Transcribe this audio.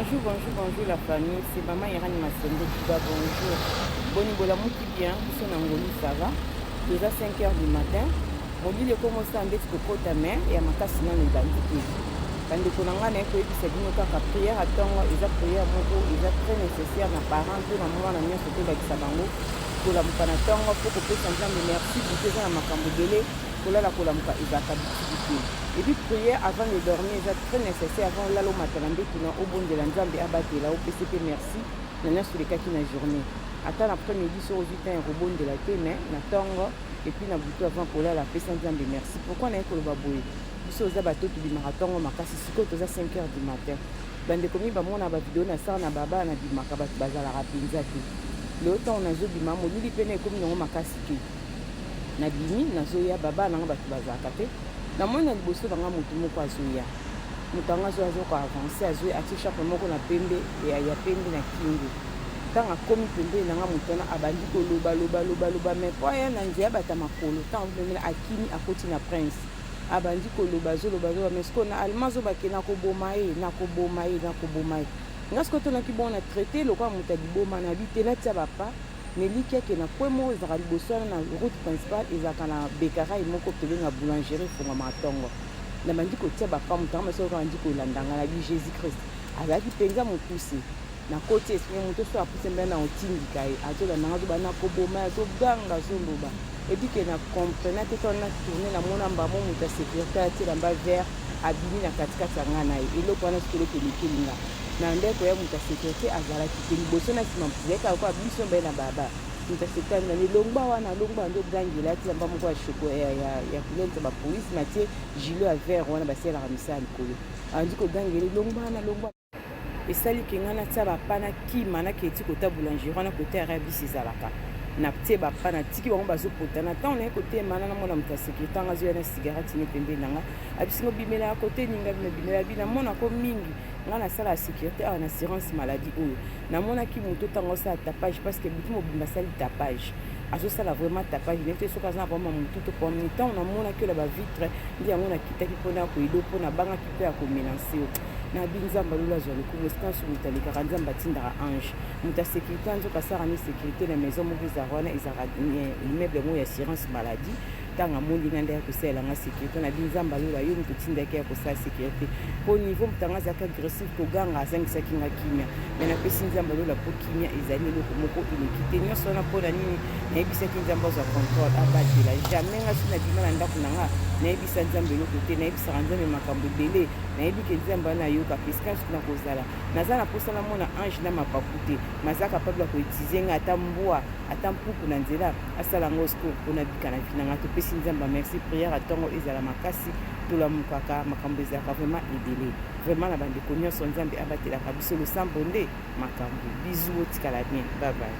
Bonjour la famille, c'est maman Irani Masende qui va bonjour. Boni Bolamuki bien, son angoli ça va. Déjà 5 heures du matin. On dit le commencer en dette de côte à main et à ma casse dans les bandits. Quand le Konanga n'est pas c'est une prière à temps, ils ont prié à mon tour, ils ont très nécessaire à parents, tout le monde a mis ce que l'Axabango. Pour la Mukanatonga, pour que puisse entendre merci pour que ça m'a cambodélé. Pour la Kolamuka, ils ont acabé. Et puis prier avant de dormir, c'est très nécessaire avant l'alo matalambé qui n'a au bon de l'ensemble abatté là au PCP merci. Nous sur les cas qui n'a journée. Attends l'après-midi sur 8 ans rebond de la témé, na tongo et puis na boutou avant pour la paix sans de merci. Pourquoi on a que le baboué? Nous sommes bateau du marathon makasi siko toza 5 heures du matin. Bande komi ba mona ba vidéo na sa na baba na di makaba bazala rapinza ti. Le temps on a zo bima mo lili pene komi no makasi ki. Na bimi na zo ya baba na ba bazaka te. Na mona liboso banga mutu moko azoya mutu anga zo azo ko avancer azo ati chaque moko na pembe ya pembe na kingi tanga komi pembe na nga mutu na abandi ko loba mais po ya na nzia bata makolo tanga pembe akini akoti na prince abandi ko loba mais ce qu'on a allemand zo bakena ko bomae na ko bomae ngasko to na ki bon na traité le quoi mutu boma na bitela tia bapa Neliki qui na kwemo ezaka liboso na route principale ezaka na bekara moko pele na boulangerie fonga matongo na bandi ko tia ba femme tanga so ko andi ko landanga na bi Jésus Christ azaki penza motusi na côté esprit moto so apuse mbena otindi kai atola na ngazo bana ko boma so ganga so loba et puis que na comprendre que on a tourné la mona mbamo muta sécurité ati lamba vert abini na katikati ngana ilo kwana sikolo kelinga na ndeko ya muta sécurité azalaki te liboso na sima mpuzeka kwa biso mbe na baba muta sécurité na longba wana longba ndo gangela ati lamba moko ya choko ya kulente ba police matie gilet à vert wana basela ramisa likolo andi ko gangela longba esali kengana tia bapana kima na keti kota boulangerie wana kota arabi sizalaka na tie bapana tiki bango bazopotana ntango naye kotema na mona mutu ya sécurité anga azoya na cigarette ne pembeni nanga abisingo bimela ya kote ninga bimela bina monako mingi nga nasala ya sécurité awa na assurance maladie oyo namonaki moto ntango osala tapage parce que butu mobimba asali tapage azosala vraiment tapage nete soki aza na bama motu to pomni ntango namonaki oyo na bavitre ndi yango nakitaki mpona koyido mpona bangaki mpe ya komélanse oyo na bi nzambe lolo azwa lokumu esika nso moto alekaka nzambe atindaka ange moto ya sécurité anzoka asala ni sécurité na maison moko ezalaka wana ezalaka immeuble yango ya assurance maladie ntango amondi nga nde ya kosalelanga sécurité na bi nzambe lolo ayo moto otindaki ya kosala sécurité mpo niveau moto anga azalaka agressif koganga azangisaki nga kimia me napesi nzambe lolo po kimia ezali eloko moko eleki te nyonso wana mpona nini nayebisaki nzambe azwa contrôle abatela jamais nga so na bima na ndako na nga nayebisa nzambe eloko te nayebisaka nzambe makambo ebele nayebi ke nzambe wana ayokaka esika nso na kozala naza na mposa na mona ange na mapapu te maza capable ya koutize nga ata mbwa ata mpuku na nzela asala ngo siko mpona bika na vi nanga topesi nzambe merci prière ntongo ezala makasi tolamukaka makambo ezalaka vraiment ebele vraiment na bandeko nyonso nzambe abatelaka biso losambo nde makambo bizu otikala bien bye bye.